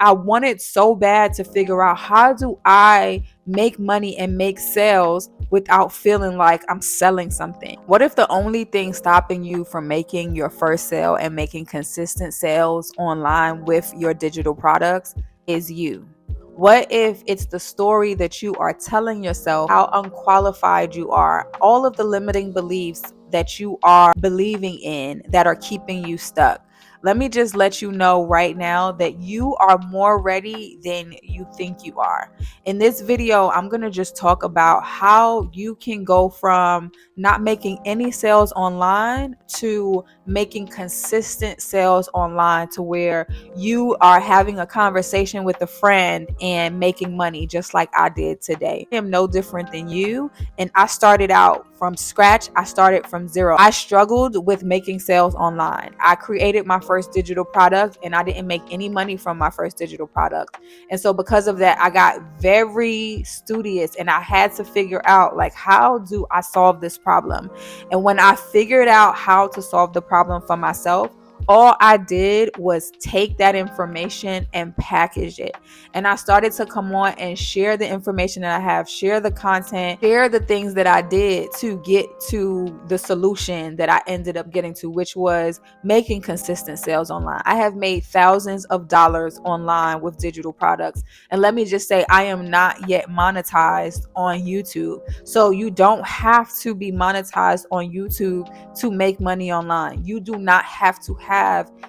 I wanted so bad to figure out, how do I make money and make sales without feeling like I'm selling something? What if the only thing stopping you from making your first sale and making consistent sales online with your digital products is you? What if it's the story that you are telling yourself, how unqualified you are, all of the limiting beliefs that you are believing in that are keeping you stuck? Let me just let you know right now that you are more ready than you think you are. In this video, I'm going to just talk about how you can go from not making any sales online to making consistent sales online, to where you are having a conversation with a friend and making money just like I did today. I am no different than you, and I started out from scratch. I started from zero. I struggled with making sales online. I created my first digital product and I didn't make any money from my first digital product. And so because of that, I got very studious and I had to figure out, like, how do I solve this problem? And when I figured out how to solve the problem for myself, all I did was take that information and package it. And I started to come on and share the information that I have, share the content, share the things that I did to get to the solution that I ended up getting to, which was making consistent sales online. I have made thousands of dollars online with digital products. And let me just say, I am not yet monetized on YouTube. So you don't have to be monetized on YouTube to make money online. You do not have to have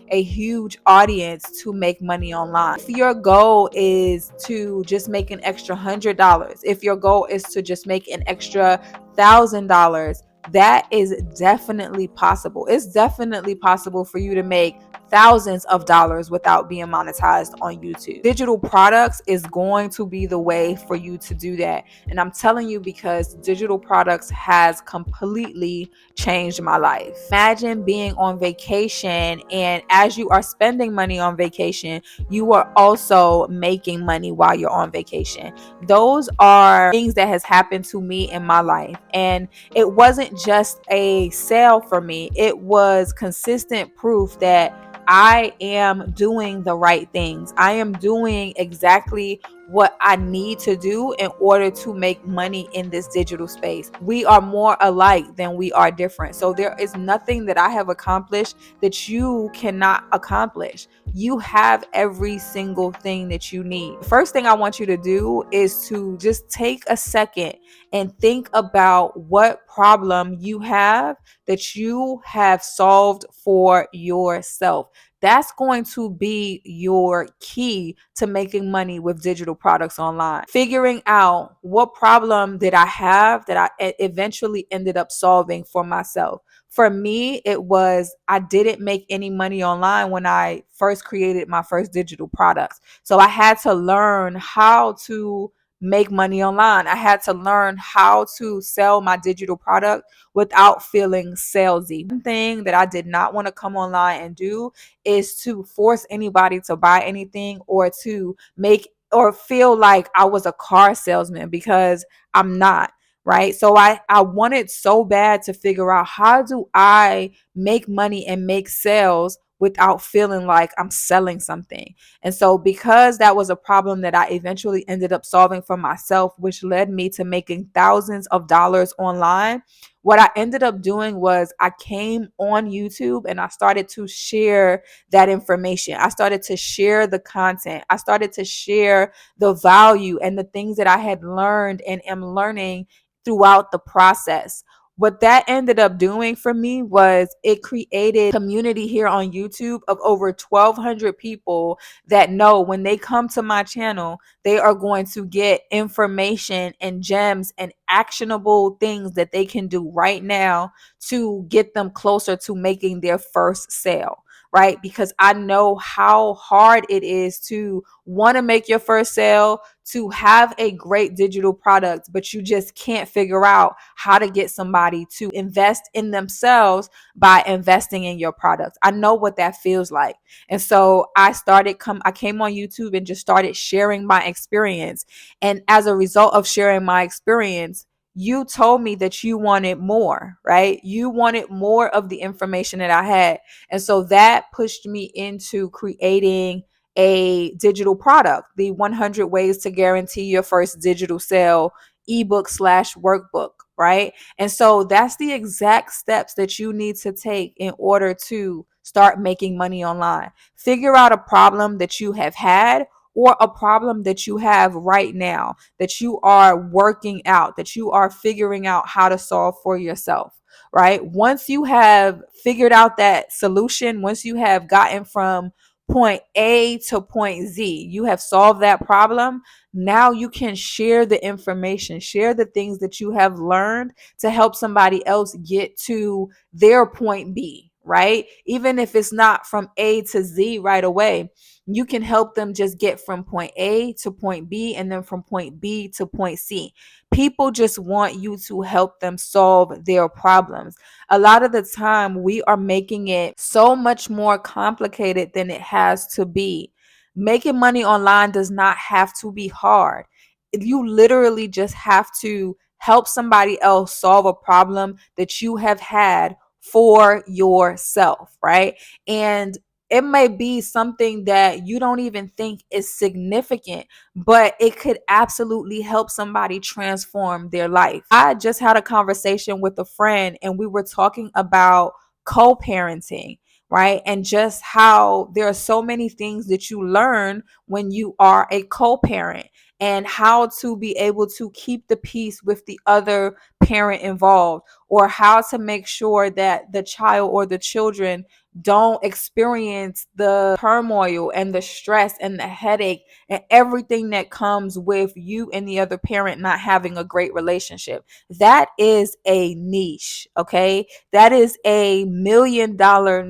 a huge audience to make money online. If your goal is to just make an extra $100, if your goal is to just make an extra $1,000, that is definitely possible. It's definitely possible for you to make thousands of dollars without being monetized on YouTube. Digital products is going to be the way for you to do that. And I'm telling you, because digital products has completely changed my life. Imagine being on vacation, and as you are spending money on vacation, you are also making money while you're on vacation. Those are things that has happened to me in my life. And it wasn't just a sale for me. It was consistent proof that I am doing the right things. I am doing exactly what I need to do in order to make money in this digital space. We are more alike than we are different. So there is nothing that I have accomplished that you cannot accomplish. You have every single thing that you need. The first thing I want you to do is to just take a second and think about what problem you have that you have solved for yourself. That's going to be your key to making money with digital products online. Figuring out what problem did I have that I eventually ended up solving for myself. For me, it was, I didn't make any money online when I first created my first digital products. So I had to learn how to make money online. I had to learn how to sell my digital product without feeling salesy. One thing that I did not want to come online and do is to force anybody to buy anything, or to make or feel like I was a car salesman, because I'm not. Right. So I wanted so bad to figure out, how do I make money and make sales without feeling like I'm selling something. And so because that was a problem that I eventually ended up solving for myself, which led me to making thousands of dollars online, what I ended up doing was I came on YouTube and I started to share that information. I started to share the content. I started to share the value and the things that I had learned and am learning throughout the process. What that ended up doing for me was it created community here on YouTube of over 1,200 people that know when they come to my channel, they are going to get information and gems and actionable things that they can do right now to get them closer to making their first sale. Right? Because I know how hard it is to want to make your first sale, to have a great digital product, but you just can't figure out how to get somebody to invest in themselves by investing in your product. I know what that feels like. And so I came on YouTube and just started sharing my experience. And as a result of sharing my experience, you told me that you wanted more, right? You wanted more of the information that I had. And so that pushed me into creating a digital product, the 100 ways to guarantee your first digital sale ebook slash workbook, right? And so that's the exact steps that you need to take in order to start making money online. Figure out a problem that you have had or a problem that you have right now that you are working out, that you are figuring out how to solve for yourself, right? Once you have figured out that solution, once you have gotten from point A to point Z, you have solved that problem. Now you can share the information, share the things that you have learned to help somebody else get to their point B, right? Even if it's not from A to Z right away, you can help them just get from point A to point B and then from point B to point C. People just want you to help them solve their problems. A lot of the time, we are making it so much more complicated than it has to be. Making money online does not have to be hard. You literally just have to help somebody else solve a problem that you have had for yourself, right? And it may be something that you don't even think is significant, but it could absolutely help somebody transform their life. I just had a conversation with a friend and we were talking about co-parenting, right? And just how there are so many things that you learn when you are a co-parent and how to be able to keep the peace with the other parent involved, or how to make sure that the child or the children don't experience the turmoil and the stress and the headache and everything that comes with you and the other parent not having a great relationship. That is a niche, okay? That is a $1 million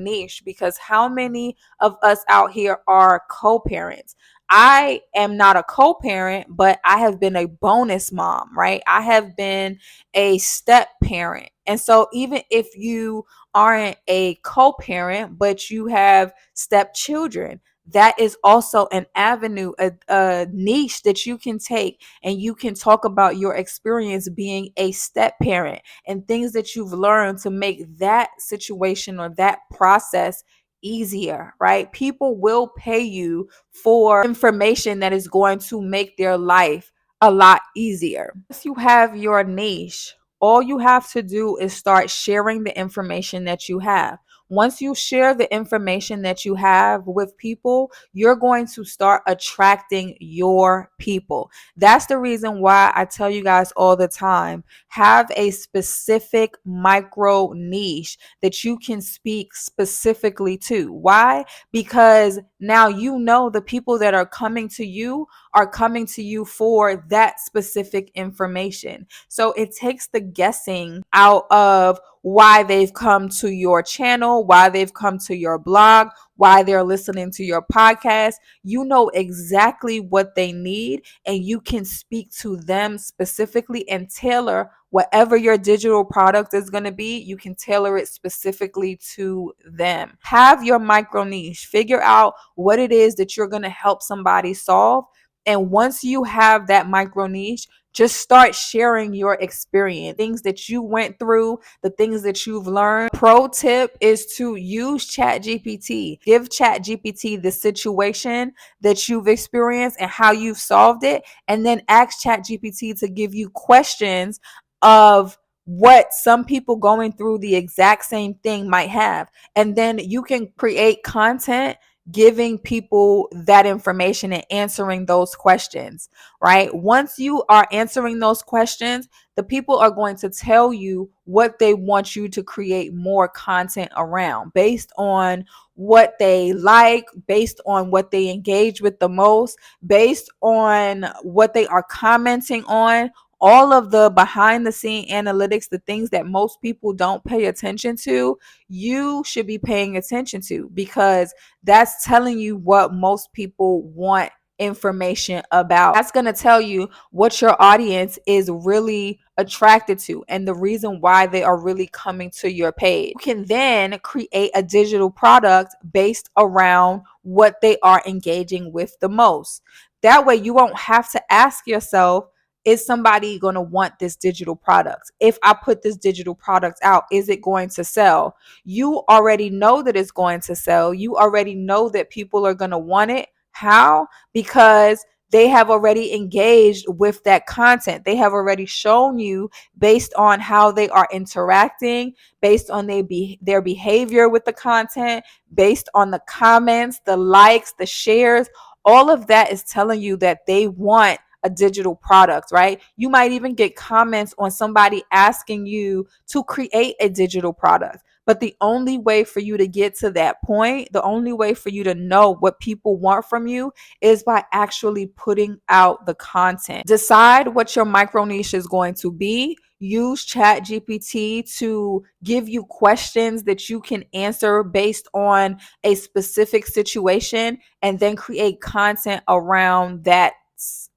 niche, because how many of us out here are co-parents? I am not a co-parent, but I have been a bonus mom, right? I have been a step parent. And so even if you aren't a co-parent, but you have stepchildren, that is also an avenue, a niche that you can take, and you can talk about your experience being a step parent and things that you've learned to make that situation or that process easier, right? People will pay you for information that is going to make their life a lot easier. Once you have your niche, all you have to do is start sharing the information that you have. Once you share the information that you have with people, you're going to start attracting your people. That's the reason why I tell you guys all the time, have a specific micro niche that you can speak specifically to. Why? Because now you know the people that are coming to you are coming to you for that specific information. So it takes the guessing out of why they've come to your channel, why they've come to your blog, why they're listening to your podcast. You know exactly what they need, and you can speak to them specifically and tailor whatever your digital product is going to be. You can tailor it specifically to them. Have your micro niche. Figure out what it is that you're going to help somebody solve. And once you have that micro niche, just start sharing your experience, things that you went through, the things that you've learned. Pro tip is to use ChatGPT. Give ChatGPT the situation that you've experienced and how you've solved it, and then ask ChatGPT to give you questions of what some people going through the exact same thing might have. And then you can create content giving people that information and answering those questions, right? Once you are answering those questions, the people are going to tell you what they want you to create more content around based on what they like, based on what they engage with the most, based on what they are commenting on. All of the behind the scene analytics, the things that most people don't pay attention to, you should be paying attention to, because that's telling you what most people want information about. That's going to tell you what your audience is really attracted to and the reason why they are really coming to your page. You can then create a digital product based around what they are engaging with the most. That way you won't have to ask yourself, is somebody going to want this digital product? If I put this digital product out, is it going to sell? You already know that it's going to sell. You already know that people are going to want it. How? Because they have already engaged with that content. They have already shown you based on how they are interacting, based on their behavior with the content, based on the comments, the likes, the shares. All of that is telling you that they want a digital product, right? You might even get comments on somebody asking you to create a digital product. But the only way for you to get to that point, the only way for you to know what people want from you is by actually putting out the content. Decide what your micro niche is going to be. Use Chat GPT to give you questions that you can answer based on a specific situation, and then create content around that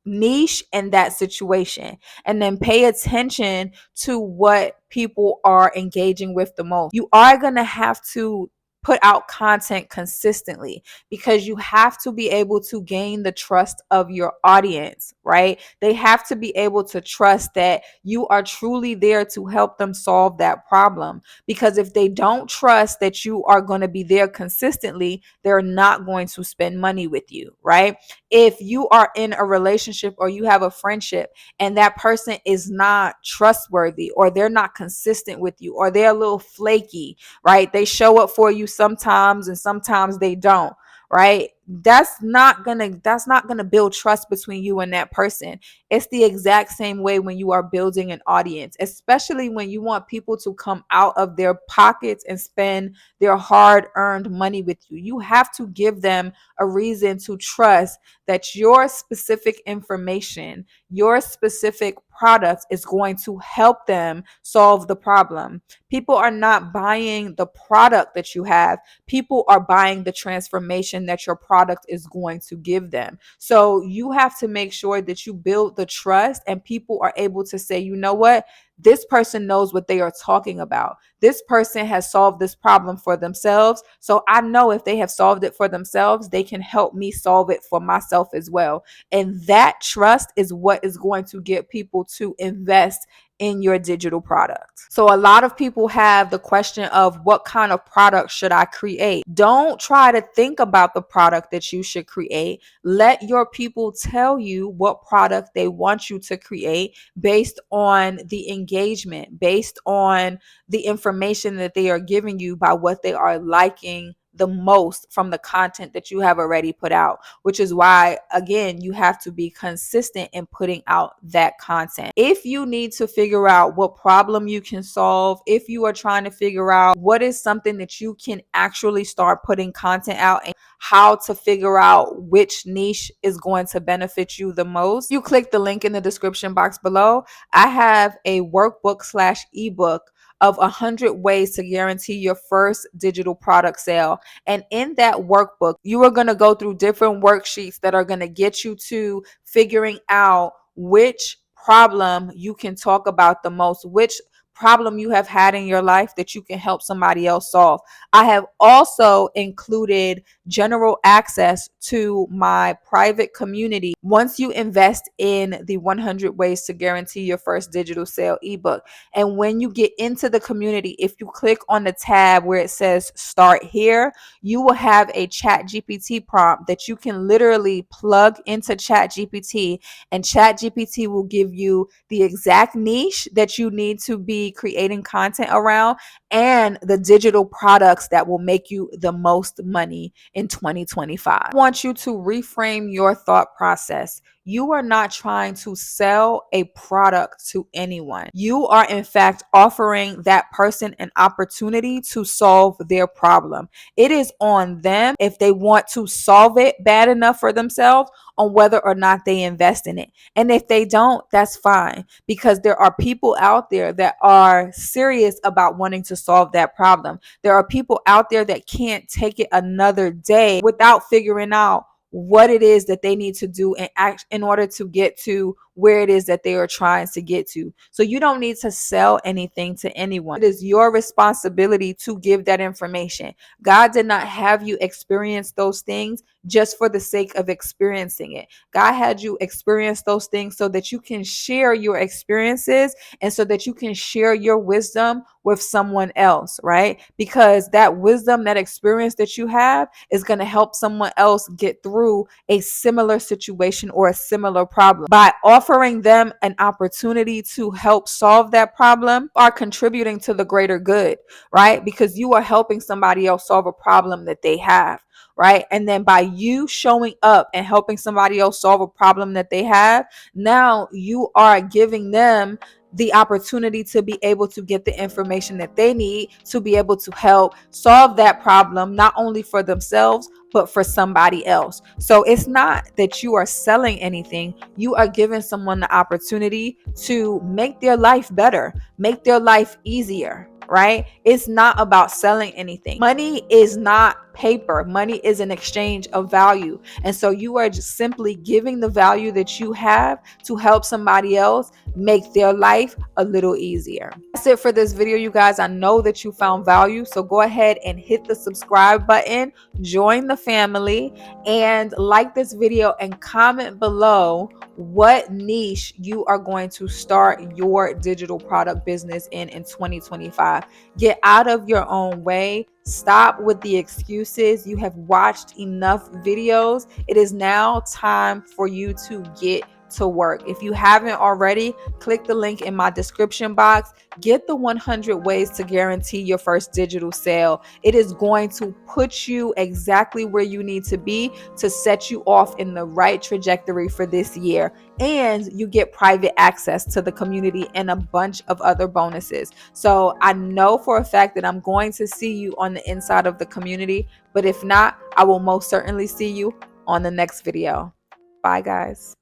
niche and that situation, and then pay attention to what people are engaging with the most. You are going to have to put out content consistently, because you have to be able to gain the trust of your audience, right? They have to be able to trust that you are truly there to help them solve that problem. Because if they don't trust that you are going to be there consistently, they're not going to spend money with you, right? If you are in a relationship or you have a friendship and that person is not trustworthy, or they're not consistent with you, or they're a little flaky, right? They show up for you sometimes and sometimes they don't, right? That's not gonna build trust between you and that person. It's the exact same way when you are building an audience, especially when you want people to come out of their pockets and spend their hard-earned money with you. You have to give them a reason to trust that your specific information, your specific product is going to help them solve the problem. People are not buying the product that you have. People are buying the transformation that your product is going to give them. So you have to make sure that you build the trust and people are able to say, you know what? This person knows what they are talking about. This person has solved this problem for themselves. So I know if they have solved it for themselves, they can help me solve it for myself as well. And that trust is what is going to get people to invest in your digital product. So a lot of people have the question of, what kind of product should I create? Don't try to think about the product that you should create. Let your people tell you what product they want you to create based on the engagement, based on the information that they are giving you by what they are liking the most from the content that you have already put out, which is why, again, you have to be consistent in putting out that content. If you need to figure out what problem you can solve, if you are trying to figure out what is something that you can actually start putting content out, and how to figure out which niche is going to benefit you the most, you click the link in the description box below. I have a workbook / ebook of 100 ways to guarantee your first digital product sale. And in that workbook, you are going to go through different worksheets that are going to get you to figuring out which problem you can talk about the most, which problem you have had in your life that you can help somebody else solve. I have also included general access to my private community once you invest in the 100 ways to guarantee your first digital sale ebook. And when you get into the community, if you click on the tab where it says start here, you will have a Chat GPT prompt that you can literally plug into Chat GPT, and Chat GPT will give you the exact niche that you need to be creating content around, and the digital products that will make you the most money in 2025. I want you to reframe your thought process. You are not trying to sell a product to anyone. You are, in fact, offering that person an opportunity to solve their problem. It is on them if they want to solve it bad enough for themselves, on whether or not they invest in it. And if they don't, that's fine, because there are people out there that are serious about wanting to solve that problem. There are people out there that can't take it another day without figuring out what it is that they need to do and act in order to get to where it is that they are trying to get to. So you don't need to sell anything to anyone. It is your responsibility to give that information. God did not have you experience those things just for the sake of experiencing it. God had you experience those things so that you can share your experiences and so that you can share your wisdom with someone else, right? Because that wisdom, that experience that you have is going to help someone else get through a similar situation or a similar problem. By offering them an opportunity to help solve that problem, are contributing to the greater good, right? Because you are helping somebody else solve a problem that they have. Right. And then by you showing up and helping somebody else solve a problem that they have, now you are giving them the opportunity to be able to get the information that they need to be able to help solve that problem, not only for themselves, but for somebody else. So it's not that you are selling anything. You are giving someone the opportunity to make their life better, make their life easier, right? It's not about selling anything. Money is not paper. Money is an exchange of value. And so you are just simply giving the value that you have to help somebody else make their life a little easier. That's it for this video, you guys. I know that you found value. So go ahead and hit the subscribe button, join the family, and like this video and comment below what niche you are going to start your digital product business in 2025. Get out of your own way. Stop with the excuses. You have watched enough videos. It is now time for you to get to work. If you haven't already, click the link in my description box. Get the 100 ways to guarantee your first digital sale. It is going to put you exactly where you need to be to set you off in the right trajectory for this year. And you get private access to the community and a bunch of other bonuses. So I know for a fact that I'm going to see you on the inside of the community, but if not, I will most certainly see you on the next video. Bye, guys.